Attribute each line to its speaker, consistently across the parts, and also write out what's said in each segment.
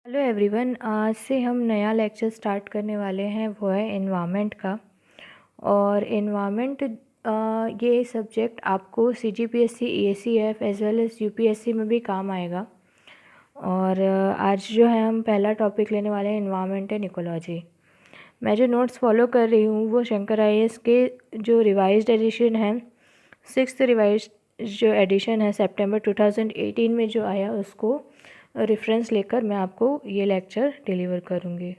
Speaker 1: Hello everyone, आज से हम नया लेक्चर स्टार्ट करने वाले हैं, वो है एनवायरनमेंट का। और एनवायरनमेंट ये सब्जेक्ट आपको CGPSC, EACF as well as UPSC में भी काम आएगा। और आज जो है हम पहला टॉपिक लेने वाले हैं एनवायरनमेंट एंड इकोलॉजी। मैं जो नोट्स फॉलो कर रही हूँ वो शंकर आईएएस के जो रिवाइज्ड एडिशन है, 6th रिवाइज जो एडिशन है सितंबर 2018 में जो आया, उसको रेफरेंस लेकर मैं आपको ये लेक्चर डिलीवर करूँगी।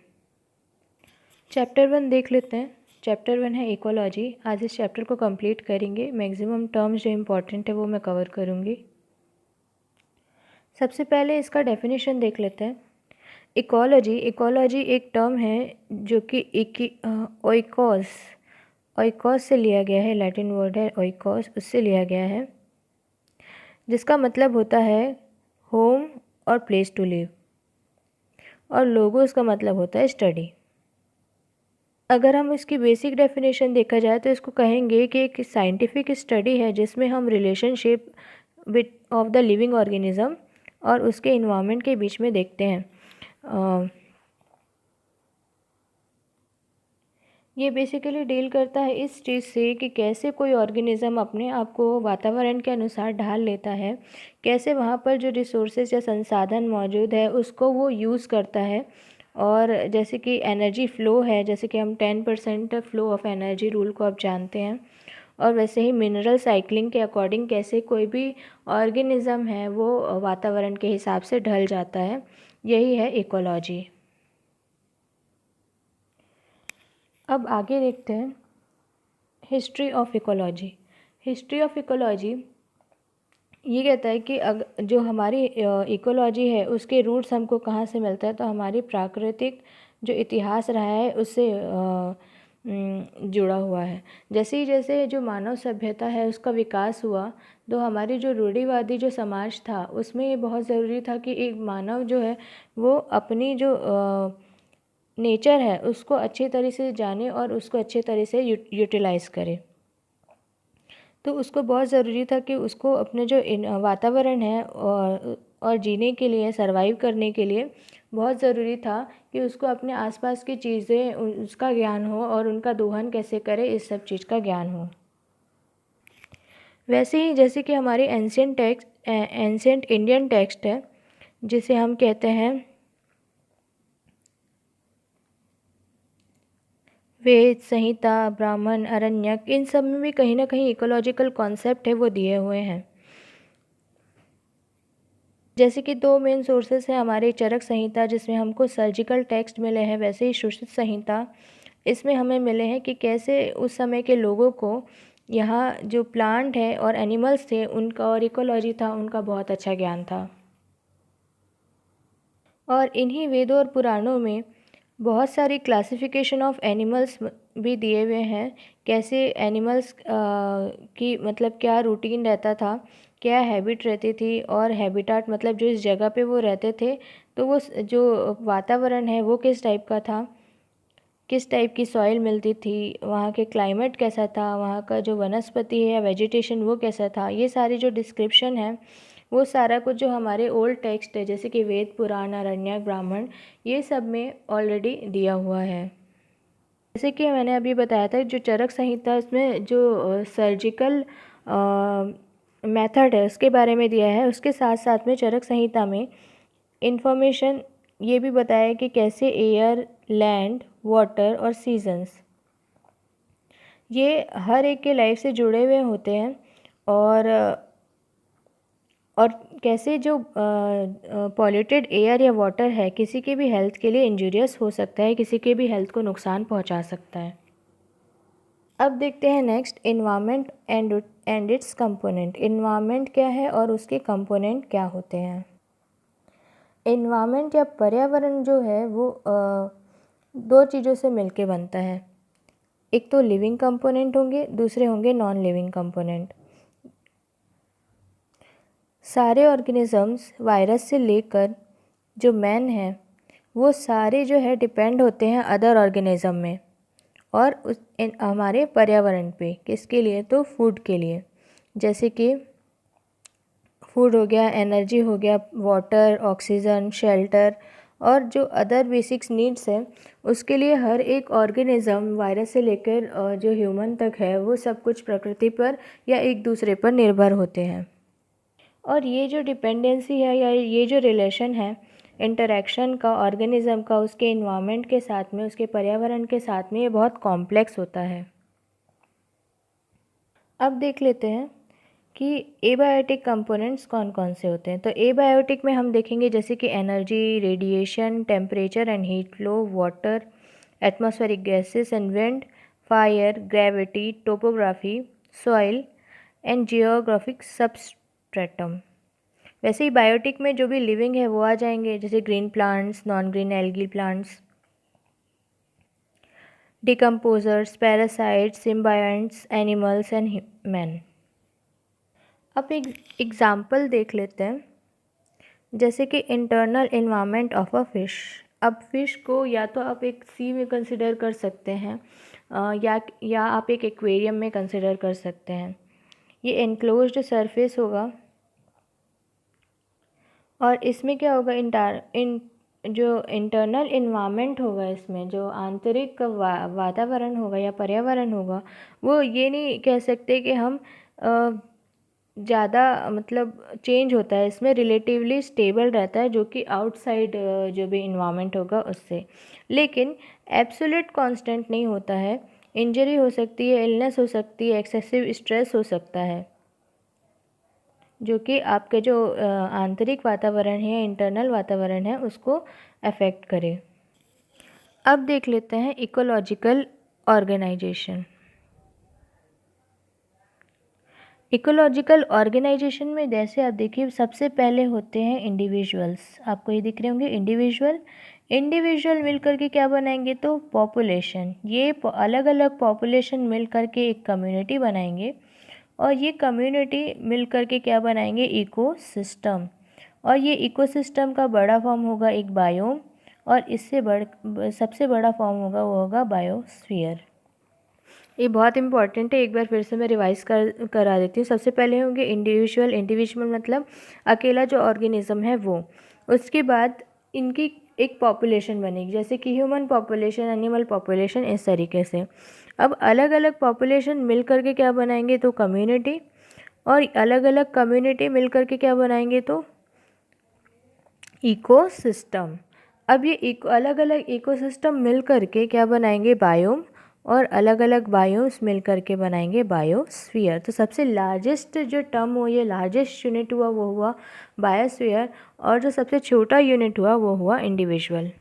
Speaker 1: चैप्टर 1 देख लेते हैं। चैप्टर 1 है इकोलॉजी। आज इस चैप्टर को कंप्लीट करेंगे। मैक्सिमम टर्म्स जो इम्पोर्टेंट है वो मैं कवर करूँगी। सबसे पहले इसका डेफिनेशन देख लेते हैं। इकोलॉजी एक टर्म है जो कि ओइकोस से लिया गया है। लैटिन वर्ड है ओइकोस, उससे लिया गया है, जिसका मतलब होता है होम और प्लेस टू लिव, और लोगोस का मतलब होता है स्टडी। अगर हम इसकी बेसिक डेफिनेशन देखा जाए तो इसको कहेंगे कि एक साइंटिफिक स्टडी है जिसमें हम relationship with of the living organism और उसके इन्वायरमेंट के बीच में देखते हैं। ये बेसिकली डील करता है इस चीज़ से कि कैसे कोई ऑर्गेनिज़म अपने आप को वातावरण के अनुसार ढाल लेता है, कैसे वहाँ पर जो रिसोर्सेज या संसाधन मौजूद है उसको वो यूज़ करता है। और जैसे कि एनर्जी फ़्लो है, जैसे कि हम 10% फ़्लो ऑफ एनर्जी रूल को आप जानते हैं, और वैसे ही मिनरल साइकिलिंग के अकॉर्डिंग कैसे कोई भी ऑर्गेनिज़म है वो वातावरण के हिसाब से ढल जाता है। यही है इकोलॉजी। अब आगे देखते हैं history of ecology. History of ecology ये कहता है कि जो हमारी इकोलॉजी है उसके रूट्स हमको कहाँ से मिलता है, तो हमारी प्राकृतिक जो इतिहास रहा है उससे जुड़ा हुआ है। जैसे जो मानव सभ्यता है उसका विकास हुआ, तो हमारी जो रूढ़िवादी जो समाज था उसमें ये बहुत ज़रूरी था कि एक मानव जो है वो अपनी जो नेचर है उसको अच्छी तरह से जाने और उसको अच्छे तरह से यूटिलाइज़ करे। तो उसको बहुत ज़रूरी था कि उसको अपने जो वातावरण है और जीने के लिए, सर्वाइव करने के लिए बहुत ज़रूरी था कि उसको अपने आसपास की चीज़ें उसका ज्ञान हो और उनका दोहन कैसे करे, इस सब चीज़ का ज्ञान हो। वैसे ही जैसे कि हमारे एंशिएंट इंडियन टेक्स्ट है जिसे हम कहते हैं वेद, संहिता, ब्राह्मण, आरण्यक, इन सब में भी कहीं ना कहीं इकोलॉजिकल कॉन्सेप्ट है वो दिए हुए हैं। जैसे कि दो मेन सोर्सेस हैं हमारे, चरक संहिता जिसमें हमको सर्जिकल टेक्स्ट मिले हैं, वैसे ही श्रुत संहिता, इसमें हमें मिले हैं कि कैसे उस समय के लोगों को यहाँ जो प्लांट है और एनिमल्स थे उनका और इकोलॉजी था उनका बहुत अच्छा ज्ञान था। और इन्हीं वेदों और पुराणों में बहुत सारी क्लासिफिकेशन ऑफ एनिमल्स भी दिए हुए हैं। कैसे एनिमल्स की मतलब क्या रूटीन रहता था, क्या हैबिट रहती थी, और हैबिटाट मतलब जो इस जगह पे वो रहते थे, तो वो जो वातावरण है वो किस टाइप का था, किस टाइप की सॉइल मिलती थी, वहाँ के क्लाइमेट कैसा था, वहाँ का जो वनस्पति है या वेजिटेशन वो कैसा था, ये सारी जो डिस्क्रिप्शन है वो सारा कुछ जो हमारे ओल्ड टेक्स्ट है जैसे कि वेद, पुराण, आरण्यक, ब्राह्मण, ये सब में ऑलरेडी दिया हुआ है। जैसे कि मैंने अभी बताया था जो चरक संहिता, इसमें जो सर्जिकल मेथड है उसके बारे में दिया है। उसके साथ साथ में चरक संहिता में इंफॉर्मेशन ये भी बताया कि कैसे एयर, लैंड, वाटर और सीजन्स ये हर एक के लाइफ से जुड़े हुए होते हैं, और कैसे जो पॉल्यूटेड एयर या वाटर है किसी के भी हेल्थ के लिए इंजूरियस हो सकता है, किसी के भी हेल्थ को नुकसान पहुंचा सकता है। अब देखते हैं next environment and it's component. Environment क्या है और उसके कंपोनेंट क्या होते हैं। इन्वायरमेंट या पर्यावरण जो है वो दो चीज़ों से मिलके बनता है। एक तो लिविंग कंपोनेंट होंगे, दूसरे होंगे नॉन लिविंग कंपोनेंट। सारे ऑर्गेनिजम्स वायरस से लेकर जो मैन है वो सारे जो है डिपेंड होते हैं अदर ऑर्गेनिज़म में और हमारे पर्यावरण पे। किसके लिए, तो फूड के लिए। जैसे कि फूड हो गया, एनर्जी हो गया, वाटर, ऑक्सीजन, शेल्टर और जो अदर बेसिक्स नीड्स है उसके लिए हर एक ऑर्गेनिज्म वायरस से लेकर जो ह्यूमन तक है वो सब कुछ प्रकृति पर या एक दूसरे पर निर्भर होते हैं। और ये जो डिपेंडेंसी है या ये जो रिलेशन है इंटरेक्शन का ऑर्गेनिज्म का उसके इन्वायरमेंट के साथ में, उसके पर्यावरण के साथ में, ये बहुत कॉम्प्लेक्स होता है। अब देख लेते हैं कि एबायोटिक कंपोनेंट्स कौन कौन से होते हैं। तो एबायोटिक में हम देखेंगे जैसे कि energy, radiation, temperature and heat flow, water, atmospheric gases and wind, fire, gravity, topography, soil and geographic substratum. वैसे ही बायोटिक में जो भी लिविंग है वो आ जाएंगे, जैसे green plants, non green algae plants, decomposers, parasites, symbionts, animals and man. अब एक एग्ज़ाम्पल देख लेते हैं, जैसे कि internal environment of a fish. Fish फ़िश को या तो आप एक सी में कंसिडर कर सकते हैं या आप एक एक्वेरियम में कंसिडर कर सकते हैं। ये एनक्लोज्ड सरफेस होगा और इसमें क्या होगा, जो इंटरनल इन्वायरमेंट होगा, इसमें जो आंतरिक वातावरण होगा या पर्यावरण होगा, वो ये नहीं कह सकते कि हम ज़्यादा मतलब चेंज होता है, इसमें रिलेटिवली स्टेबल रहता है जो कि आउटसाइड जो भी इन्वायरमेंट होगा उससे, लेकिन एब्सोल्यूट कांस्टेंट नहीं होता है। इंजरी हो सकती है, इलनेस हो सकती है, एक्सेसिव स्ट्रेस हो सकता है जो कि आपके जो आंतरिक वातावरण है, इंटरनल वातावरण है, उसको अफेक्ट करे। अब देख लेते हैं इकोलॉजिकल ऑर्गेनाइजेशन। इकोलॉजिकल ऑर्गेनाइजेशन में जैसे आप देखिए सबसे पहले होते हैं इंडिविजुअल्स, आपको ये दिख रहे होंगे इंडिविजुअल मिलकर के क्या बनाएंगे, तो पॉपुलेशन। ये अलग अलग पॉपुलेशन मिल करके एक कम्युनिटी बनाएंगे और ये कम्युनिटी मिल करके क्या बनाएंगे, इकोसिस्टम। और ये इकोसिस्टम का बड़ा फॉर्म होगा एक बायोम, और इससे सबसे बड़ा फॉर्म होगा वो होगा बायोस्फीयर। ये बहुत इंपॉर्टेंट है, एक बार फिर से मैं रिवाइज करा देती हूँ। सबसे पहले होंगे इंडिविजुअल मतलब अकेला जो ऑर्गेनिज्म है वो। उसके बाद इनकी एक पॉपुलेशन बनेगी, जैसे कि ह्यूमन पॉपुलेशन, एनिमल पॉपुलेशन, इस तरीके से। अब अलग अलग पॉपुलेशन मिल करके क्या बनाएंगे, तो कम्युनिटी, और अलग अलग कम्युनिटी मिल करके क्या बनाएंगे, तो इकोसिस्टम। अब ये अलग अलग इकोसिस्टम मिल करके क्या बनाएंगे, बायोम, और अलग अलग बायोम्स मिल करके बनाएंगे बायोस्फीयर। तो सबसे लार्जेस्ट जो टर्म हो, ये लार्जेस्ट यूनिट हुआ वो हुआ बायोस्फीयर, और जो सबसे छोटा यूनिट हुआ वो हुआ इंडिविजुअल।